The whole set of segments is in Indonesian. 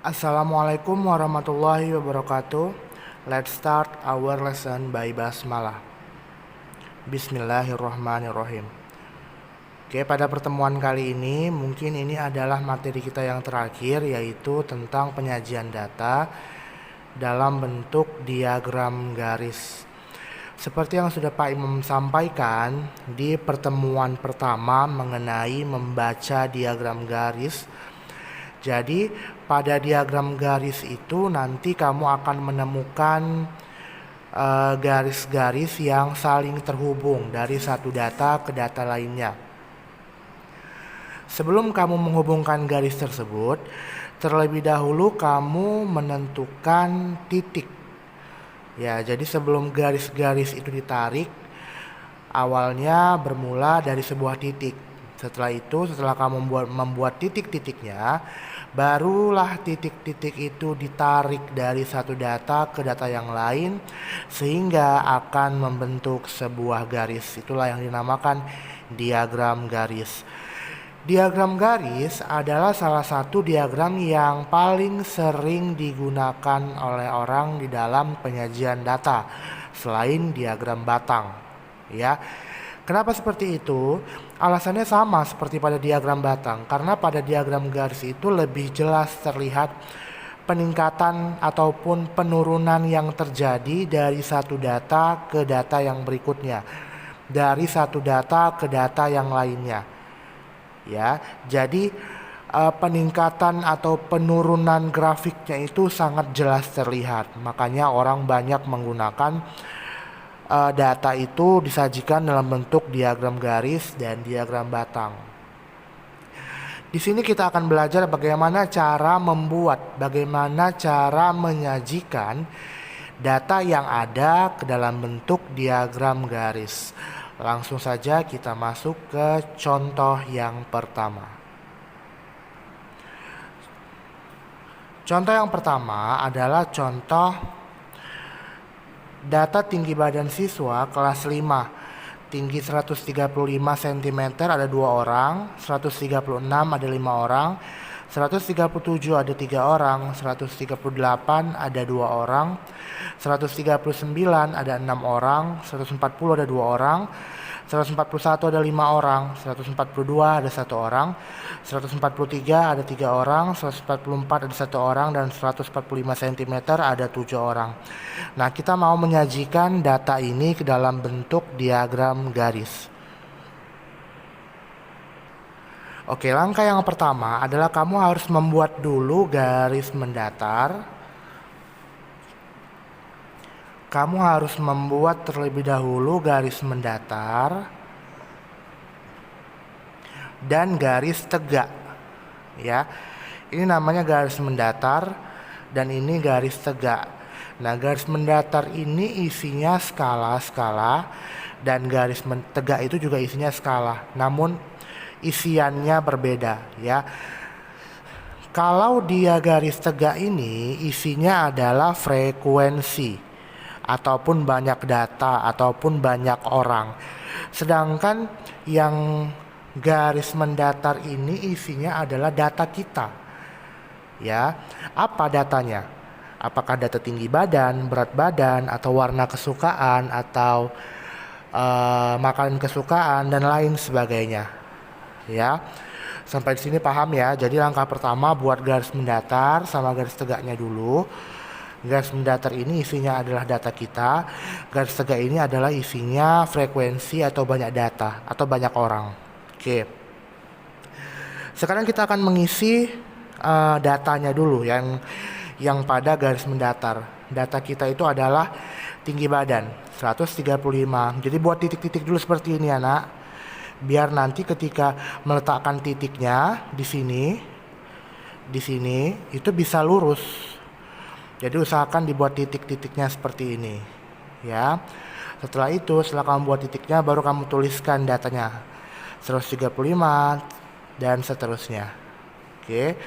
Assalamualaikum warahmatullahi wabarakatuh. Let's start our lesson by basmalah. Bismillahirrahmanirrahim. Oke, pada pertemuan kali ini mungkin ini adalah materi kita yang terakhir, yaitu tentang penyajian data dalam bentuk diagram garis. Seperti yang sudah Pak Imam sampaikan di pertemuan pertama mengenai membaca diagram garis. Jadi pada diagram garis itu nanti kamu akan menemukan garis-garis yang saling terhubung dari satu data ke data lainnya. Sebelum kamu menghubungkan garis tersebut, terlebih dahulu kamu menentukan titik. Ya, jadi sebelum garis-garis itu ditarik, awalnya bermula dari sebuah titik. Setelah itu, setelah kamu membuat titik-titiknya, barulah titik-titik itu ditarik dari satu data ke data yang lain, sehingga akan membentuk sebuah garis. Itulah yang dinamakan diagram garis. Diagram garis adalah salah satu diagram yang paling sering digunakan oleh orang di dalam penyajian data, selain diagram batang. Ya. Kenapa seperti itu? Alasannya sama seperti pada diagram batang, karena pada diagram garis itu lebih jelas terlihat peningkatan ataupun penurunan yang terjadi dari satu data ke data yang berikutnya, dari satu data ke data yang lainnya. Ya, jadi peningkatan atau penurunan grafiknya itu sangat jelas terlihat. Makanya orang banyak menggunakan data itu disajikan dalam bentuk diagram garis dan diagram batang. Di sini kita akan belajar bagaimana cara menyajikan data yang ada ke dalam bentuk diagram garis. Langsung saja kita masuk ke contoh yang pertama. Contoh yang pertama adalah contoh data tinggi badan siswa kelas 5. Tinggi 135 cm ada 2 orang, 136 ada 5 orang, 137 ada 3 orang, 138 ada 2 orang, 139 ada 6 orang, 140 ada 2 orang, 141 ada 5 orang, 142 ada 1 orang, 143 ada 3 orang, 144 ada 1 orang, dan 145 cm ada 7 orang. Nah, kita mau menyajikan data ini ke dalam bentuk diagram garis. Oke, langkah yang pertama adalah kamu harus membuat dulu garis mendatar. Kamu harus membuat terlebih dahulu garis mendatar dan garis tegak. Ya, ini namanya garis mendatar dan ini garis tegak. Nah, garis mendatar ini isinya skala-skala dan garis tegak itu juga isinya skala. Namun isiannya berbeda, ya. Kalau dia garis tegak ini isinya adalah frekuensi ataupun banyak data ataupun banyak orang. Sedangkan yang garis mendatar ini isinya adalah data kita. Ya, apa datanya? Apakah data tinggi badan, berat badan, atau warna kesukaan, atau makanan kesukaan dan lain sebagainya. Ya. Sampai di sini paham ya. Jadi langkah pertama buat garis mendatar sama garis tegaknya dulu. Garis mendatar ini isinya adalah data kita. Garis tegak ini adalah isinya frekuensi atau banyak data atau banyak orang. Oke. Sekarang kita akan mengisi datanya dulu yang pada garis mendatar. Data kita itu adalah tinggi badan 135. Jadi buat titik-titik dulu seperti ini, anak. Biar nanti ketika meletakkan titiknya di sini itu bisa lurus. Jadi usahakan dibuat titik-titiknya seperti ini, ya. Setelah itu, setelah kamu buat titiknya, baru kamu tuliskan datanya 135 dan seterusnya. Oke.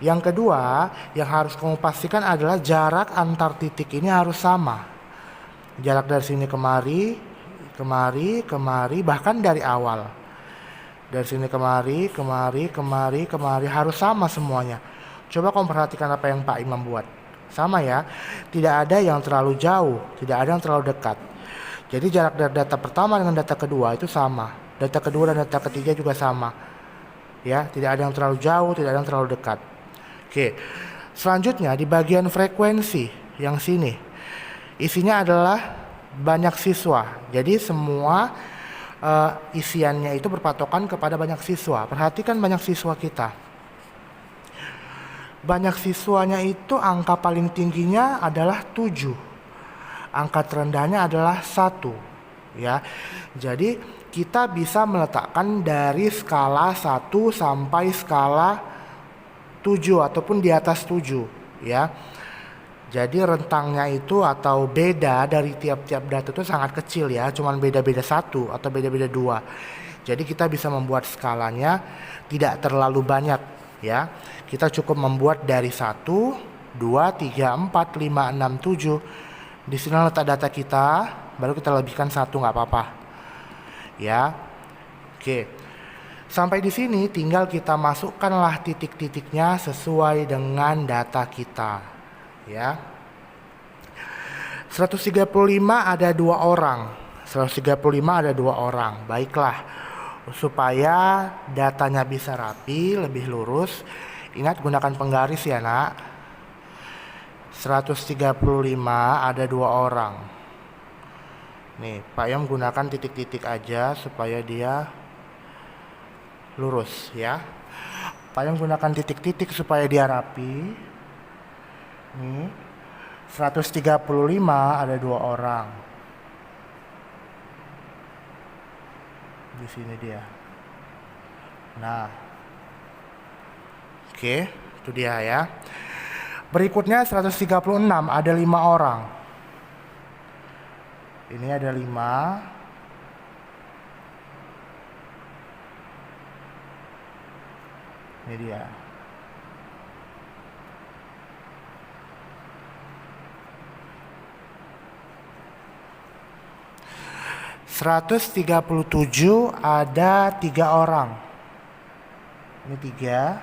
Yang kedua, yang harus kamu pastikan adalah jarak antar titik ini harus sama. Jarak dari sini kemari, bahkan dari awal. Dari sini kemari harus sama semuanya. Coba kamu perhatikan apa yang Pak Imam buat. Sama ya, tidak ada yang terlalu jauh, tidak ada yang terlalu dekat. Jadi jarak dari data pertama dengan data kedua itu sama. Data kedua dan data ketiga juga sama. Ya, tidak ada yang terlalu jauh, tidak ada yang terlalu dekat. Oke. Selanjutnya di bagian frekuensi yang sini. Isinya adalah banyak siswa. Jadi semua isiannya itu berpatokan kepada banyak siswa. Perhatikan banyak siswa kita. Banyak siswanya itu angka paling tingginya adalah 7. Angka terendahnya adalah 1. Ya. Jadi kita bisa meletakkan dari skala 1 sampai skala 7 ataupun di atas 7, ya. Jadi rentangnya itu atau beda dari tiap-tiap data itu sangat kecil ya, cuman beda-beda 1 atau beda-beda 2. Jadi kita bisa membuat skalanya tidak terlalu banyak ya. Kita cukup membuat dari 1, 2, 3, 4, 5, 6, 7. Di sini letak data kita, baru kita lebihkan 1 nggak apa-apa. Ya. Oke. Sampai di sini tinggal kita masukkanlah titik-titiknya sesuai dengan data kita. Ya. 135 ada 2 orang. 135 ada 2 orang. Baiklah. Supaya datanya bisa rapi, lebih lurus, ingat gunakan penggaris ya, Nak. 135 ada 2 orang. Nih, Pak Yom gunakan titik-titik aja supaya dia lurus ya. Pak Yom gunakan titik-titik supaya dia rapi. Nih, 135 ada 2 orang. Di sini dia. Nah, oke, itu dia ya. Berikutnya 136 ada 5 orang. Ini ada 5. Ini dia. (137) ada 3 orang. Ini 3.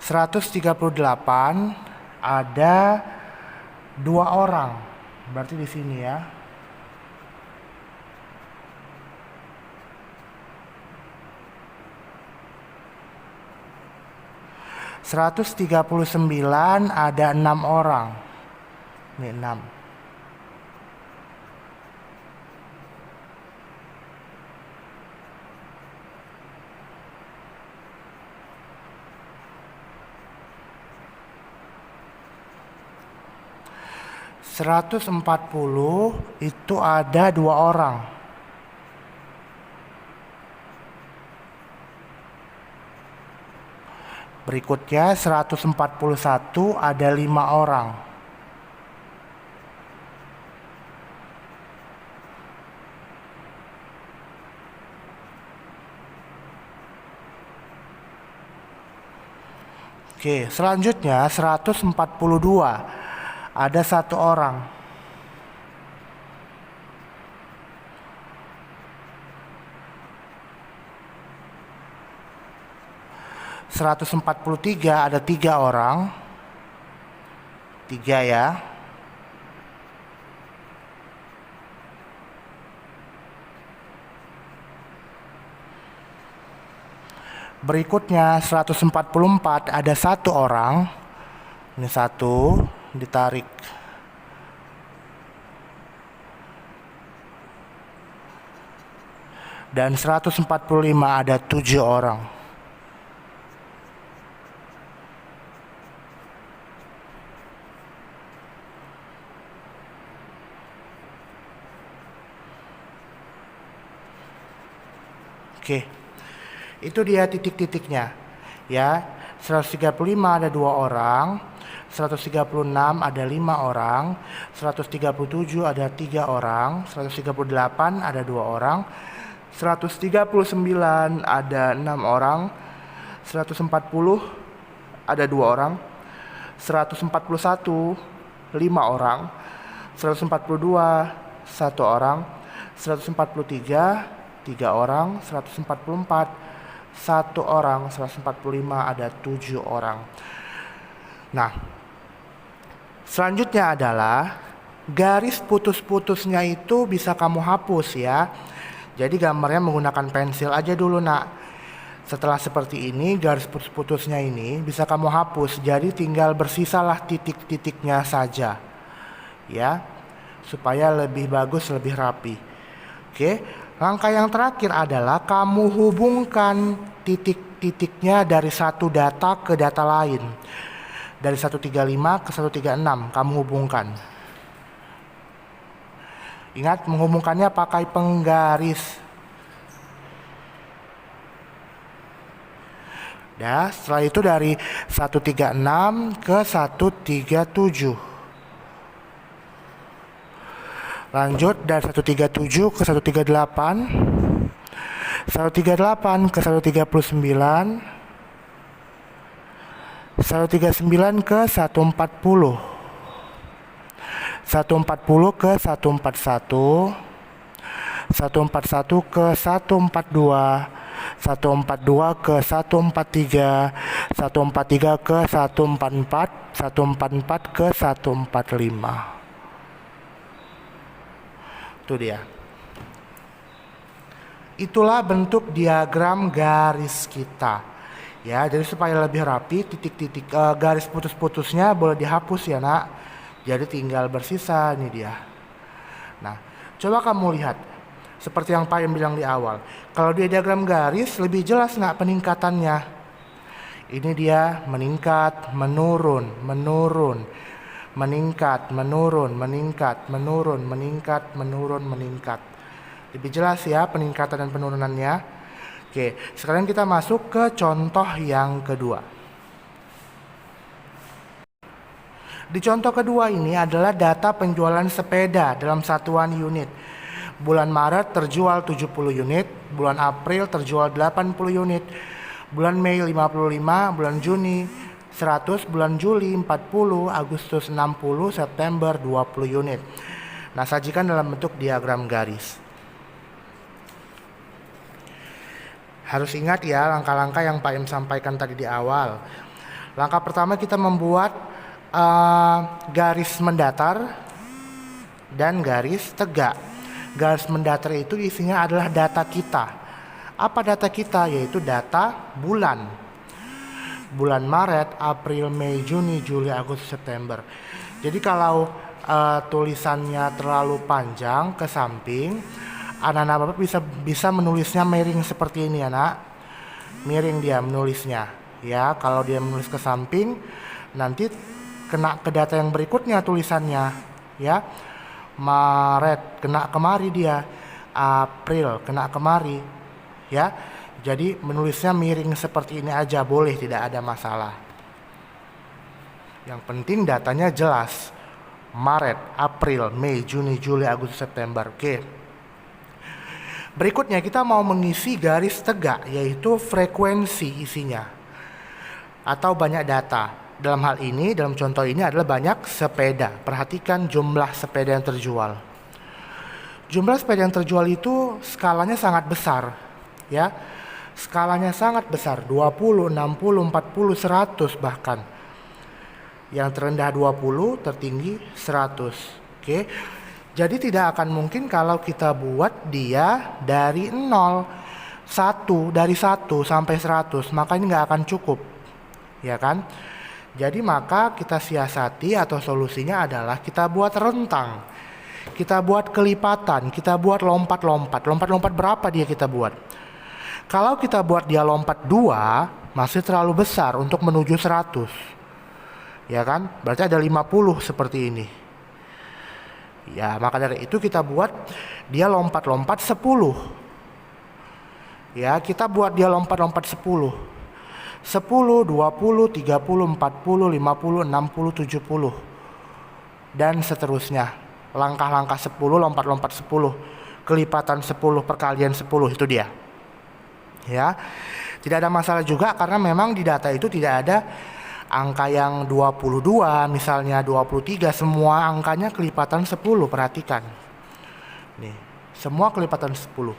(138) ada 2 orang. Berarti di sini ya. (139) ada 6 orang. Ini 6. (140) itu ada 2 orang. Berikutnya 141 ada 5 orang. Oke, selanjutnya 142 ada 1 orang. (143) ada 3 orang. 3 ya. Berikutnya 144 ada 1 orang. Ini 1 ditarik. Dan 145 ada 7 orang. Oke. Itu dia titik-titiknya. Ya, 135 ada 2 orang, 136 ada 5 orang, 137 ada 3 orang, 138 ada 2 orang, 139 ada 6 orang, 140 ada 2 orang, 141 5 orang, 142 1 orang, 143, 3 orang, 144, 1 orang, 145, ada 7 orang. Nah, selanjutnya adalah garis putus-putusnya itu bisa kamu hapus ya. Jadi gambarnya menggunakan pensil aja dulu nak. Setelah seperti ini, garis putus-putusnya ini bisa kamu hapus. Jadi tinggal bersisalah titik-titiknya saja. Ya, supaya lebih bagus, lebih rapi. Oke, langkah yang terakhir adalah kamu hubungkan titik-titiknya dari satu data ke data lain. Dari 135 ke 136 kamu hubungkan. Ingat, menghubungkannya pakai penggaris. Ya, setelah itu dari 136 ke 137. Lanjut dari 137 ke 138. 138 ke 139. 139 ke 140. 140 ke 141. 141 ke 142. 142 ke 143, 143 ke 144, 144 ke 145. Itu dia. Itulah bentuk diagram garis kita. Ya, jadi supaya lebih rapi, titik-titik garis putus-putusnya boleh dihapus ya nak. Jadi tinggal bersisa, ini dia. Nah, coba kamu lihat. Seperti yang Pak Im bilang di awal. Kalau dia diagram garis, lebih jelas nggak peningkatannya? Ini dia meningkat, menurun, menurun, meningkat, menurun, meningkat, menurun, meningkat, menurun, meningkat. Lebih jelas ya peningkatan dan penurunannya. Oke, sekarang kita masuk ke contoh yang kedua. Di contoh kedua ini adalah data penjualan sepeda dalam satuan unit. Bulan Maret terjual 70 unit, bulan April terjual 80 unit, bulan Mei 55, bulan Juni 100, bulan Juli 40, Agustus 60, September 20 unit. Nah, sajikan dalam bentuk diagram garis. Harus ingat ya langkah-langkah yang Pak Im sampaikan tadi di awal. Langkah pertama kita membuat garis mendatar dan garis tegak. Garis mendatar itu isinya adalah data kita. Apa data kita? Yaitu data bulan. Bulan Maret, April, Mei, Juni, Juli, Agustus, September. Jadi kalau tulisannya terlalu panjang ke samping, anak-anak Bapak bisa menulisnya miring seperti ini ya nak. Miring dia menulisnya. Ya, kalau dia menulis ke samping, nanti kena ke data yang berikutnya tulisannya. Ya. Maret kena kemari dia, April kena kemari, ya. Jadi menulisnya miring seperti ini aja boleh, tidak ada masalah. Yang penting datanya jelas. Maret, April, Mei, Juni, Juli, Agustus, September. Oke. Berikutnya kita mau mengisi garis tegak, yaitu frekuensi isinya atau banyak data. Dalam hal ini, dalam contoh ini adalah banyak sepeda. Perhatikan jumlah sepeda yang terjual. Jumlah sepeda yang terjual itu skalanya sangat besar, ya. Skalanya sangat besar, 20, 60, 40, 100 bahkan. Yang terendah 20, tertinggi 100. Oke. Jadi tidak akan mungkin kalau kita buat dia dari 0, 1, dari 1 sampai 100, maka ini nggak akan cukup. Ya kan? Jadi maka kita siasati atau solusinya adalah kita buat rentang. Kita buat kelipatan, kita buat lompat-lompat. Lompat-lompat berapa dia kita buat? Kalau kita buat dia lompat 2, masih terlalu besar untuk menuju 100. Ya kan? Berarti ada 50 seperti ini. Ya, maka dari itu kita buat dia lompat-lompat 10. Ya, kita buat dia lompat-lompat 10. 10, 20, 30, 40, 50, 60, 70. Dan seterusnya. Langkah-langkah 10, lompat-lompat 10. Kelipatan 10, perkalian 10, itu dia. Ya. Tidak ada masalah juga karena memang di data itu tidak ada angka yang 22, misalnya 23, semua angkanya kelipatan 10, perhatikan. Nih, semua kelipatan 10.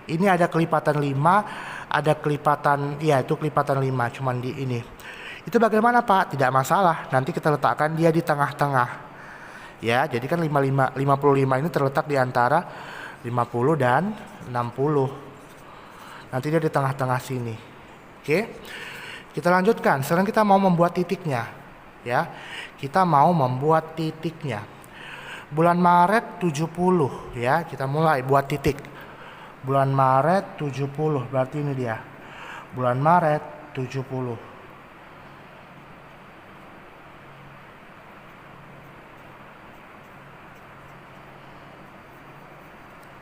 Ini ada kelipatan 5, ada kelipatan, ya itu kelipatan 5, cuman di ini. Itu bagaimana Pak? Tidak masalah, nanti kita letakkan dia di tengah-tengah. Ya, jadi kan 55 ini terletak di antara 50 dan 60. Nanti dia di tengah-tengah sini. Oke. Kita lanjutkan. Sekarang kita mau membuat titiknya. Ya. Kita mau membuat titiknya. Bulan Maret 70 ya, kita mulai buat titik. Bulan Maret 70, berarti ini dia. Bulan Maret 70.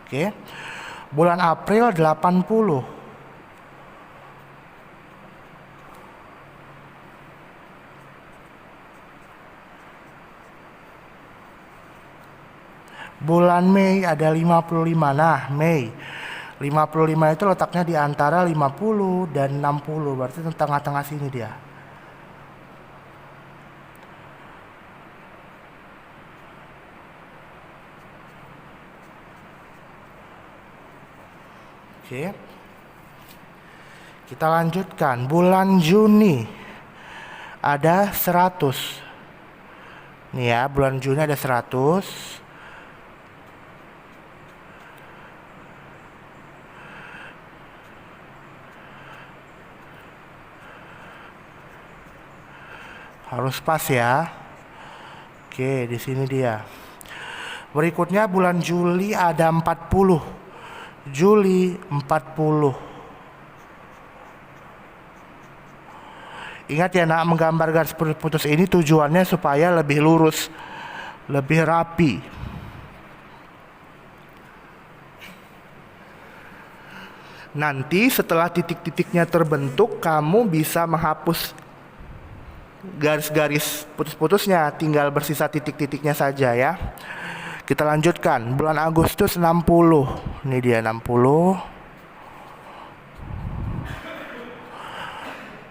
Oke. Bulan April 80. Bulan Mei ada 55. Nah, Mei 55 itu letaknya di antara 50 dan 60, berarti tengah-tengah sini dia. Oke. Kita lanjutkan. Bulan Juni ada 100. Nih ya, bulan Juni ada 100. Harus pas ya. Oke, di sini dia. Berikutnya bulan Juli ada 40. Juli 40. Ingat ya nak, menggambar garis putus ini tujuannya supaya lebih lurus, lebih rapi. Nanti setelah titik-titiknya terbentuk, kamu bisa menghapus garis-garis putus-putusnya, tinggal bersisa titik-titiknya saja ya. Kita lanjutkan. Bulan Agustus 60. Ini dia 60.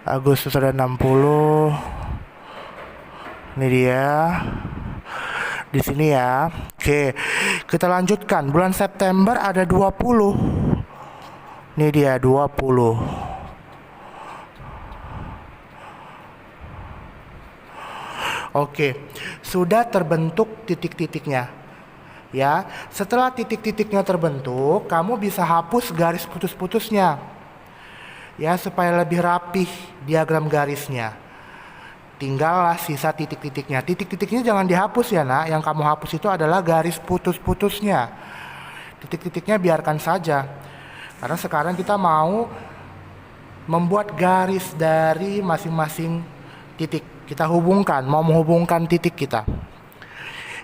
Agustus ada 60. Ini dia. Di sini ya. Oke. Kita lanjutkan. Bulan September ada 20. Ini dia 20. Oke. Sudah terbentuk titik-titiknya. Ya, setelah titik-titiknya terbentuk, kamu bisa hapus garis putus-putusnya. Ya, supaya lebih rapih diagram garisnya. Tinggallah sisa titik-titiknya. Titik-titiknya jangan dihapus ya nak. Yang kamu hapus itu adalah garis putus-putusnya. Titik-titiknya biarkan saja. Karena sekarang kita mau membuat garis dari masing-masing titik. Kita hubungkan, mau menghubungkan titik kita.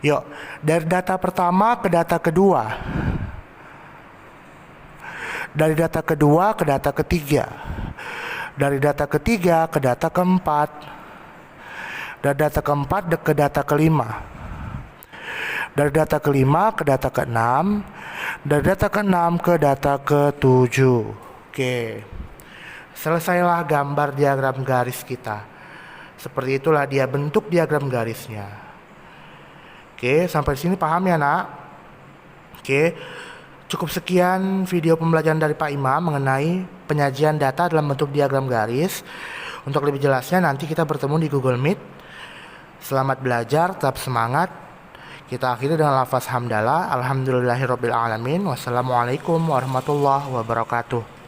Yuk, dari data pertama ke data kedua. Dari data kedua ke data ketiga. Dari data ketiga ke data keempat. Dari data keempat ke data kelima. Dari data kelima ke data keenam. Dari data keenam ke data ketujuh. Oke. Selesailah gambar diagram garis kita. Seperti itulah dia bentuk diagram garisnya. Oke, sampai sini paham ya nak? Oke, cukup sekian video pembelajaran dari Pak Imam mengenai penyajian data dalam bentuk diagram garis. Untuk lebih jelasnya nanti kita bertemu di Google Meet. Selamat belajar, tetap semangat. Kita akhiri dengan lafaz hamdalah. Alhamdulillahirabbil alamin. Wassalamualaikum warahmatullahi wabarakatuh.